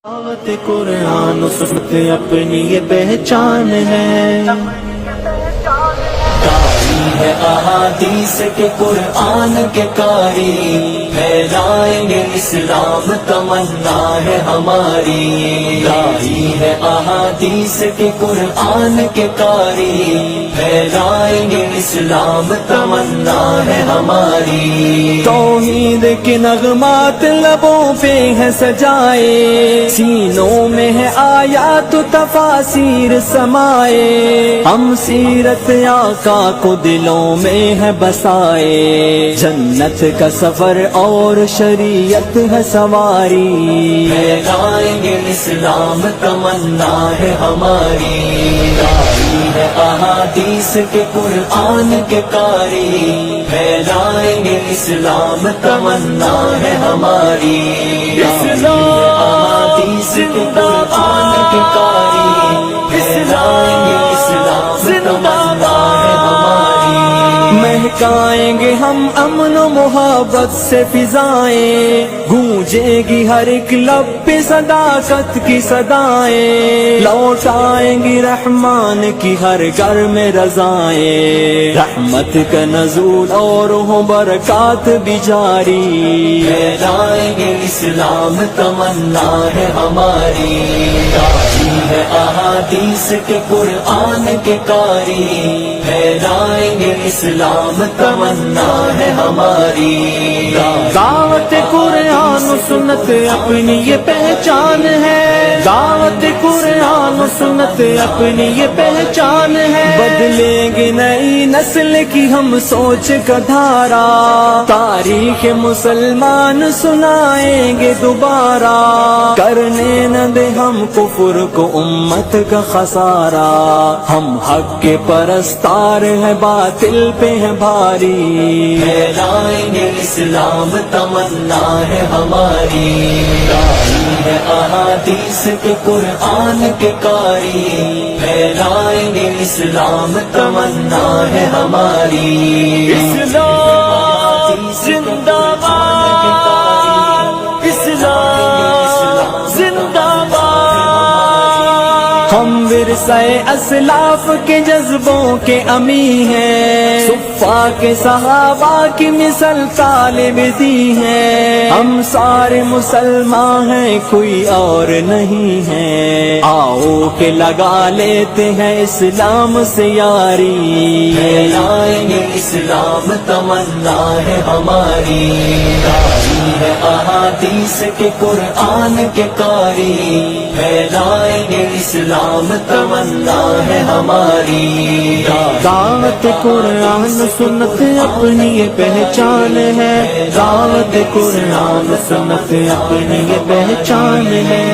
دعوت قرآن و سنت اپنی یہ پہچان ہے، داعی ہے احادیث کے قرآن کے قاری، پھیلائیں گے اسلام تمنا ہے ہماری، داعی ہے احادیث کے قرآن کے قاری، پھیلائیں گے اسلام تمنا ہے ہماری، توحید کے نغمات لبوں پہ ہے سجائے، سینوں میں ہے آیات و تفاسیر سمائے، ہم سیرت آقا کو دلوں میں ہے بسائے، جنت کا سفر اور شریعت ہے سواری، پھیلائیں گے اسلام تمنا ہے ہماری، داعی ہے احادیث کے قرآن کے قاری، پھیلائیں گے اسلام تمنا ہے ہماری، احادیث کے قرآن کے قاری، پھیلائیں گے اسلام تمنا ہے ہماری، مہکائیں گے ہم امن و محبت سے فضائیں، گونجے گی ہر ایک لب پہ صداقت کی صدائیں، لوٹائیں گی رحمان کی ہر گھر میں رضائیں، رحمت کا نزول اور ہو برکات بھی جاری، پھیلائیں گے اسلام تمنا ہے ہماری، داعی ہے احادیث کے قرآن کے قاری، پھیلائیں گے اسلام تمنا ہے ہماری، دعوت قرآن و سنت اپنی یہ پہچان ہے، دعوت قرآن و سنت اپنی یہ پہچان ہے، بدلیں گے نئی نسل کی ہم سوچ کا دھارا، تاریخ مسلمان سنائیں گے دوبارہ، کرنے نہ دے ہم کفر کو امت کا خسارہ، ہم حق کے پرستار ہیں باطل پہ ہیں بھاری، پھیلائیں گے اسلام تمنا ہے ہماری، داعی ہے احادیث کے قرآن کے قاری، پھیلائیں گے اسلام تمنا ہے ہماری، اسلام زندہ باد، اسلام زندہ باد، ہم ورثہ اسلاف کے جذبوں کے امی ہیں، صفا کے صحابہ کی مثل طالب دی ہیں، ہم سارے مسلمان ہیں کوئی اور نہیں ہے، آؤ کہ لگا لیتے ہیں اسلام سے یاری، پھیلائیں گے اسلام تمنا ہے ہماری، داعی ہے احادیث کے قرآن کے قاری، پھیلائیں گے اسلام تمنا ہے ہماری، دعوت قرآن سنت اپنی یہ پہچان ہے، دعوت قرآن سنت اپنی یہ پہچان ہے۔